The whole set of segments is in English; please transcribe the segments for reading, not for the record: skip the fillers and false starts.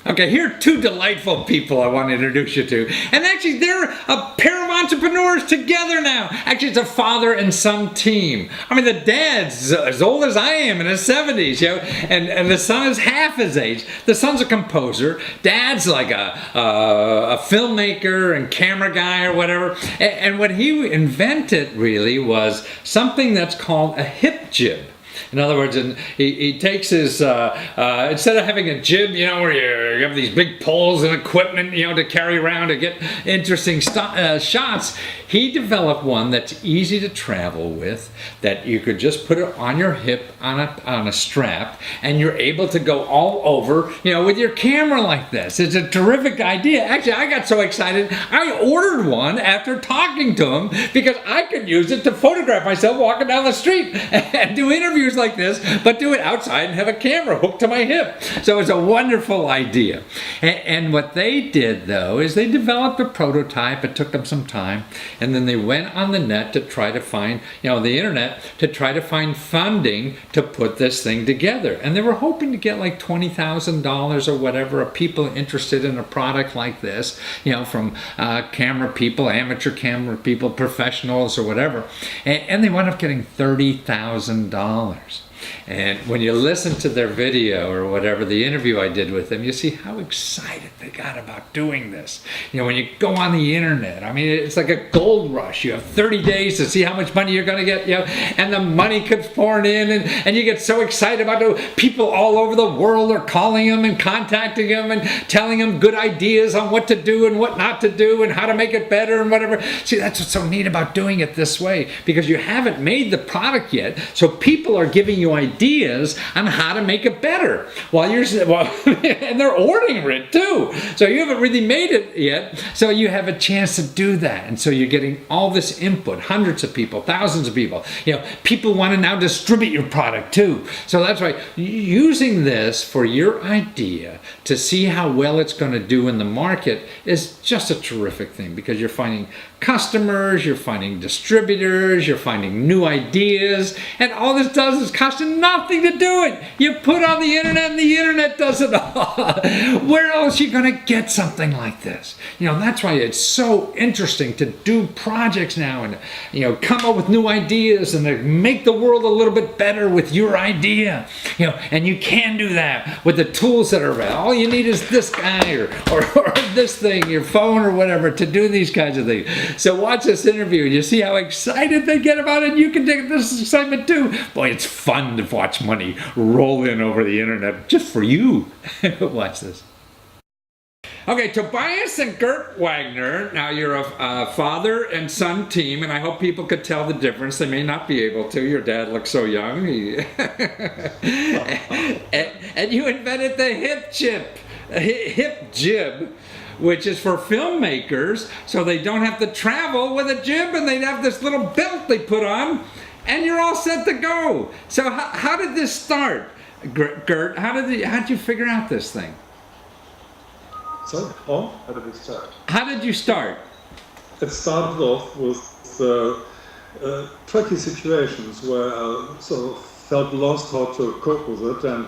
Okay, here are two delightful people I want to introduce you to. And actually, they're a pair of entrepreneurs together now. Actually, it's a father and son team. I mean, the dad's as old as I am in his 70s, and the son is half his age. The son's a composer. Dad's like a filmmaker and camera guy or whatever. And what he invented really was something that's called a hip jib. In other words, he takes his, instead of having a jib, where you have these big poles and equipment, to carry around to get interesting shots, he developed one that's easy to travel with, that you could just put it on your hip on a strap, and you're able to go all over, with your camera like this. It's a terrific idea. Actually, I got so excited, I ordered one after talking to him because I could use it to photograph myself walking down the street and do interviews like this, but do it outside and have a camera hooked to my hip. So it's a wonderful idea. And what they did, though, is they developed a prototype. It took them some time, and then they went on the net to try to find, the internet, to try to find funding to put this thing together. And they were hoping to get like $20,000 or whatever of people interested in a product like this, from camera people, amateur camera people, professionals or whatever. And they wound up getting $30,000. And when you listen to their video or whatever, the interview I did with them, you see how excited they got about doing this. When you go on the internet, I mean, it's like a gold rush. You have 30 days to see how much money you're going to get, and the money comes pouring in, and you get so excited about it. People all over the world are calling them and contacting them and telling them good ideas on what to do and what not to do and how to make it better and whatever. See, that's what's so neat about doing it this way, because you haven't made the product yet, so people are giving you ideas on how to make it better and they're ordering it too, so you haven't really made it yet, so you have a chance to do that. And so you're getting all this input, hundreds of people, thousands of people. People want to now distribute your product too, so that's why using this for your idea to see how well it's going to do in the market is just a terrific thing, because you're finding customers, you're finding distributors, you're finding new ideas, and all this does is cost you nothing to do it. You put on the internet and the internet does it all. Where else are you going to get something like this? That's why it's so interesting to do projects now and come up with new ideas and to make the world a little bit better with your idea. And you can do that with the tools that are around. All you need is this guy or this thing, your phone or whatever, to do these kinds of things. So watch this interview and you see how excited they get about it. You can take this excitement too. Boy, it's fun to watch money roll in over the internet just for you. Watch this. Okay, Tobias and Gert Wagner. Now you're a father and son team, and I hope people could tell the difference. They may not be able to. Your dad looks so young. And you invented the hip jib, which is for filmmakers, so they don't have to travel with a jib, and they have this little belt they put on, and you're all set to go. So how did this start, Gert? How did you figure out this thing? So, how did we start? How did you start? It started off with tricky situations where I sort of felt lost how to cope with it, and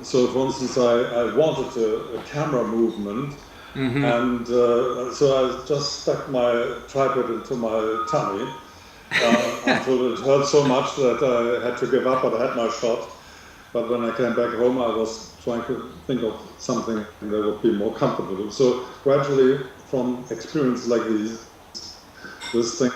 so, for instance, I wanted a camera movement. Mm-hmm. And so I just stuck my tripod into my tummy until it hurt so much that I had to give up, but I had my shot. But when I came back home, I was trying to think of something that would be more comfortable. So gradually, from experiences like these, this thing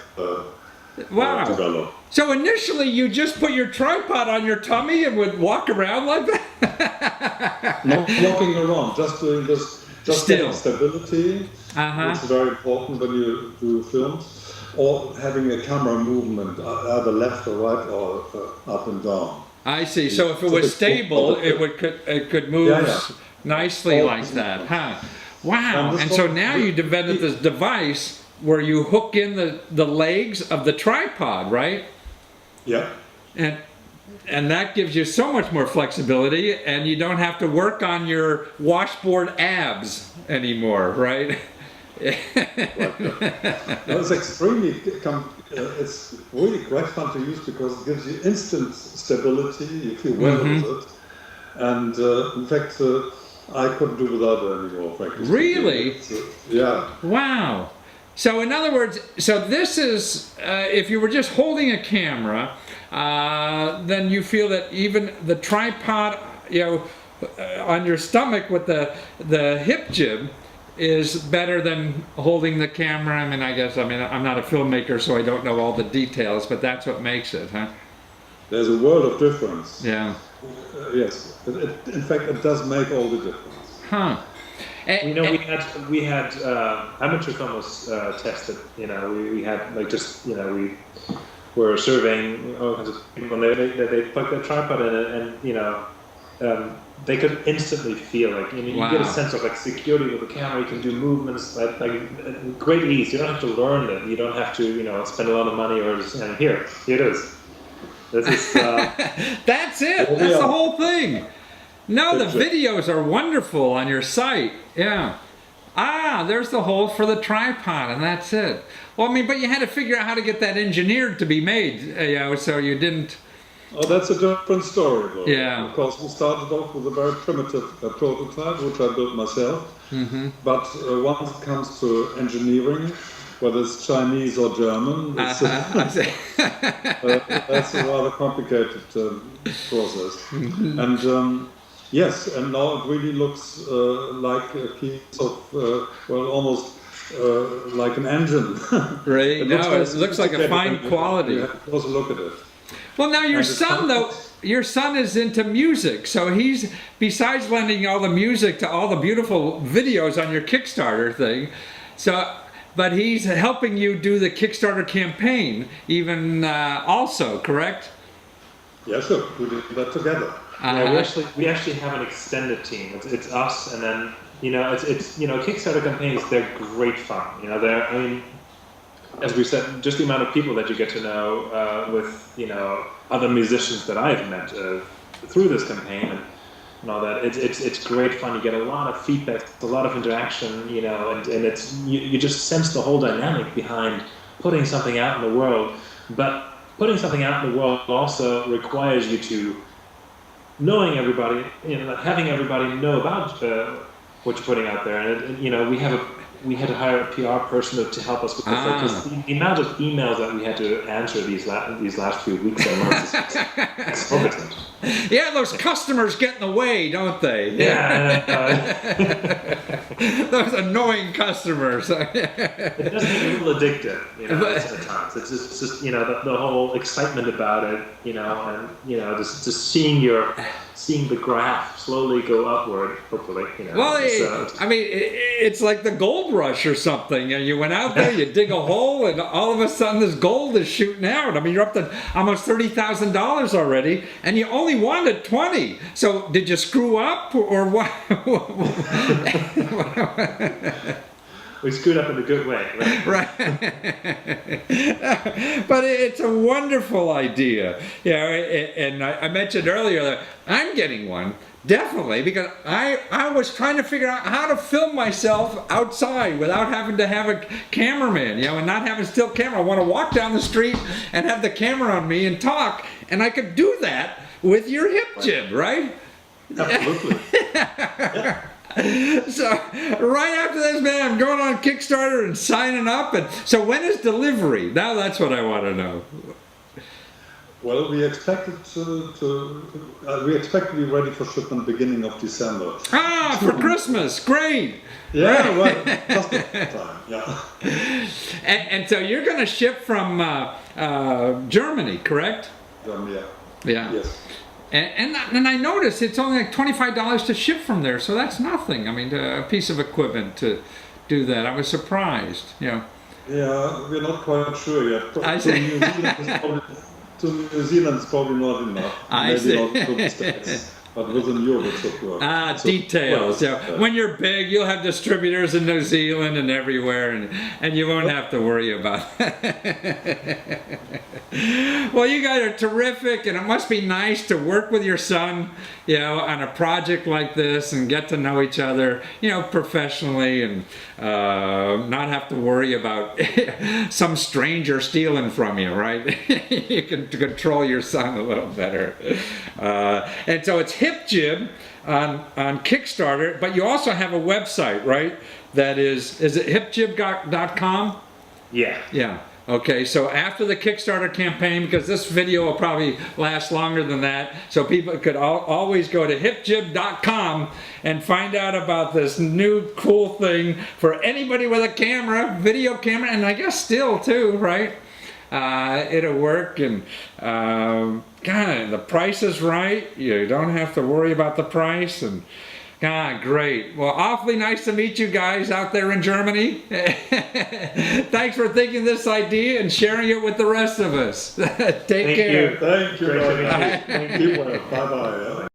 developed. So initially, you just put your tripod on your tummy and would walk around like that? Not walking around, just doing this. Just getting stability, which is very important when you do films, or having a camera movement, either left or right or up and down. I see. So if it was stable, it could move nicely like that, huh? Wow. And so now you developed this device where you hook in the legs of the tripod, right? Yeah. And that gives you so much more flexibility, and you don't have to work on your washboard abs anymore, right? It's extremely, it's really quite fun to use because it gives you instant stability, you feel well with it. And in fact, I couldn't do without it anymore, frankly. Really? Yeah. Wow. So in other words, so this is, if you were just holding a camera, then you feel that even the tripod, on your stomach with the hip jib is better than holding the camera. I mean, I'm not a filmmaker, so I don't know all the details, but that's what makes it, huh? There's a world of difference. Yeah. Yes. In fact, it does make all the difference. Huh. We had amateur filmers tested. We had we were surveying all kinds of people, and they put their tripod in it, and they could instantly feel you get a sense of security with the camera. You can do movements at great ease. You don't have to learn it. You don't have to spend a lot of money or just here it is. This is that's it. That's the whole thing. No, the videos are wonderful on your site. Yeah. There's the hole for the tripod, and that's it. Well, I mean, but you had to figure out how to get that engineered to be made, so you didn't... Oh, that's a different story, though. Yeah. Of course, we started off with a very primitive prototype, which I built myself. Mm-hmm. But once it comes to engineering, whether it's Chinese or German, it's, that's a rather complicated process. Mm-hmm. And yes, and now it really looks like a piece of, almost like an engine. Right. It looks like a fine quality. You have to close a look at it. Well, now your son is into music, so he's, besides lending all the music to all the beautiful videos on your Kickstarter thing, but he's helping you do the Kickstarter campaign even also, correct? Yeah, sure. We did that together. We actually have an extended team. It's us, and then Kickstarter campaigns. They're great fun. As we said, just the amount of people that you get to know with other musicians that I've met through this campaign and all that. It's great fun. You get a lot of feedback, a lot of interaction, and it's you just sense the whole dynamic behind putting something out in the world. But putting something out in the world also requires you to knowing everybody, having everybody know about what you're putting out there. And we had to hire a PR person to help us with this, because the amount of emails that we had to answer these last few weeks and months is exorbitant. Yeah, those customers get in the way, don't they? Yeah. Those annoying customers. It does get a little addictive, at times. It's just the whole excitement about it, and just seeing the graph slowly go upward, hopefully. Well, it's like the gold rush or something. You went out there, you dig a hole, and all of a sudden this gold is shooting out. I mean, you're up to almost $30,000 already, and you only wanted 20. So did you screw up or what? We screwed up in a good way, right? Right. But it's a wonderful idea. And I mentioned earlier that I'm getting one, definitely, because I was trying to figure out how to film myself outside without having to have a cameraman, and not having a still camera. I want to walk down the street and have the camera on me and talk, and I could do that with your hip jib, right? Absolutely. Yeah. So right after this, man, I'm going on Kickstarter and signing up. And so when is delivery? Now that's what I want to know. Well, we expected to be ready for shipment beginning of December. For Christmas, great. Yeah, right. Just in time. Yeah. And so you're going to ship from Germany, correct? Yeah. Yes. And I noticed it's only like $25 to ship from there, so that's nothing. I mean, a piece of equipment to do that. I was surprised. Yeah, we're not quite sure yet. To New Zealand is probably not enough. Maybe not to the States. But within Europe it should work. Details. When you're big, you'll have distributors in New Zealand and everywhere, and you won't have to worry about that. Well, you guys are terrific, and it must be nice to work with your son, on a project like this and get to know each other, professionally, and not have to worry about some stranger stealing from you, right? You can control your son a little better. And so it's hip HipJib on Kickstarter, but you also have a website, right? That is it hipjib.com? Yeah. Yeah. Okay, so after the Kickstarter campaign, because this video will probably last longer than that, so people could always go to hipjib.com and find out about this new cool thing for anybody with a camera, video camera, and I guess still too, right? It'll work, and God, the price is right. You don't have to worry about the price, and God, great. Well, awfully nice to meet you guys out there in Germany. Thanks for thinking this idea and sharing it with the rest of us. Take care. Thank you Great to very meet much. you. Thank you. Bye-bye.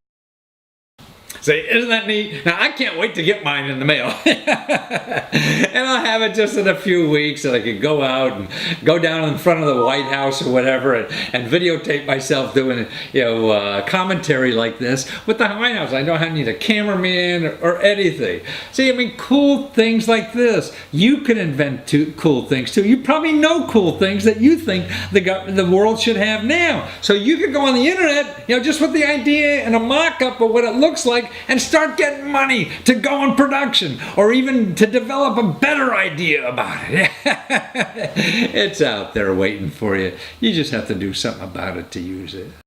Say, isn't that neat? Now, I can't wait to get mine in the mail. And I'll have it just in a few weeks so I can go out and go down in front of the White House or whatever and videotape myself doing, commentary like this with the White House. I don't need a cameraman or anything. See, I mean, cool things like this. You can invent cool things too. You probably know cool things that you think the world should have now. So you could go on the internet, just with the idea and a mock-up of what it looks like, and start getting money to go in production or even to develop a better idea about it. It's out there waiting for you. You just have to do something about it to use it.